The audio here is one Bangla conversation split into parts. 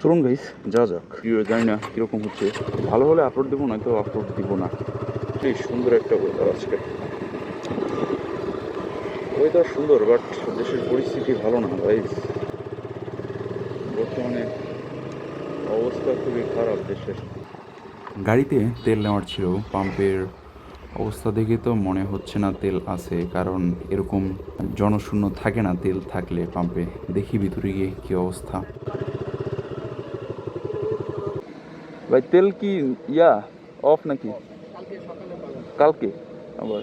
চলুন গাইস, যা যাক। জানি না কীরকম হচ্ছে, ভালো হলে আপলোড দেবো, নয়তো আপলোড দিব না। সেই সুন্দর একটা ওয়েদার আজকে। ওয়েদার সুন্দর, বাট দেশের পরিস্থিতি ভালো না গাইস। বর্তমানে অবস্থা খুবই খারাপ দেশের। গাড়িতে তেল নেওয়ার ছিল, পাম্পের অবস্থা দেখে তো মনে হচ্ছে না তেল আছে, কারণ এরকম জনশূন্য থাকে না তেল থাকলে পাম্পে। দেখি ভিতরে গিয়ে কী অবস্থা। ভাই তেল কি অফ নাকি? কালকে আবার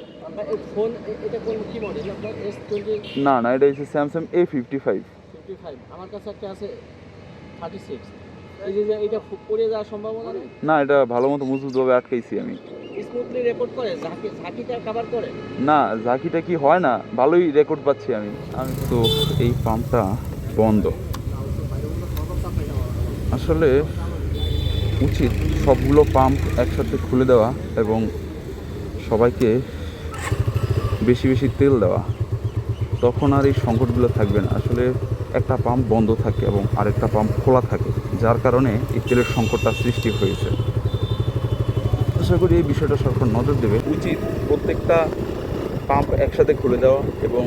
না না, এটা হচ্ছে স্যামসাং A55। আমার কাছে একটা আছে 36। এই যে এটা পড়ে যাওয়ার সম্ভাবনা নেই। না, এটা ভালো মতো মজবুতভাবে আটকাইছি আমি। স্মুথলি রেকর্ড করে, ঝাঁকিটা কভার করে না, ঝাঁকিটা কি হয় না, ভালোই রেকর্ড পাচ্ছি আমি। তো এই পাম্পটা বন্ধ। আসলে উচিত সবগুলো পাম্প একসাথে খুলে দেওয়া এবং সবাইকে বেশি বেশি তেল দেওয়া, তখন আর এই সংকটগুলো থাকবে না। আসলে একটা পাম্প বন্ধ থাকে এবং আরেকটা পাম্প খোলা থাকে, যার কারণে এই তেলের সংকটটা সৃষ্টি হয়েছে। আশা করি এই বিষয়টা সরকার নজর দেবে। উচিত প্রত্যেকটা পাম্প একসাথে খুলে দেওয়া এবং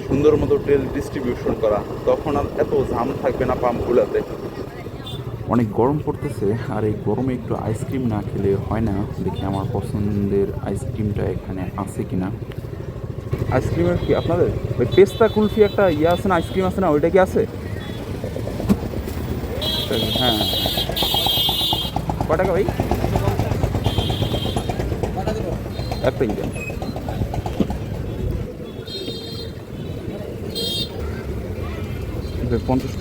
সুন্দর মতো তেল ডিস্ট্রিবিউশন করা, তখন আর এত জাম থাকবে না পাম্পগুলোতে। অনেক গরম পড়তেছে, আর এই গরমে একটু আইসক্রিম না খেলে হয় না। দেখি আমার পছন্দের আইসক্রিমটা এখানে আছে কিনা। আইসক্রিমের কি আপনাদের ওই পেস্তা কুলফি একটা আছে না, আইসক্রিম আছে না, ওইটা কি আছে? হ্যাঁ, ক টাকা ভাই? একটাই দেন। $50।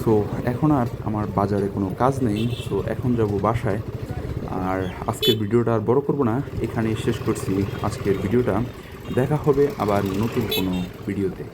সো এখন আর আমার বাজারে কোনো কাজ নেই, সো এখন যাব বাসায়। আর আজকের ভিডিওটা আর বড় করব না, এখানেই শেষ করছি আজকের ভিডিওটা। দেখা হবে আবার নতুন কোনো ভিডিওতে।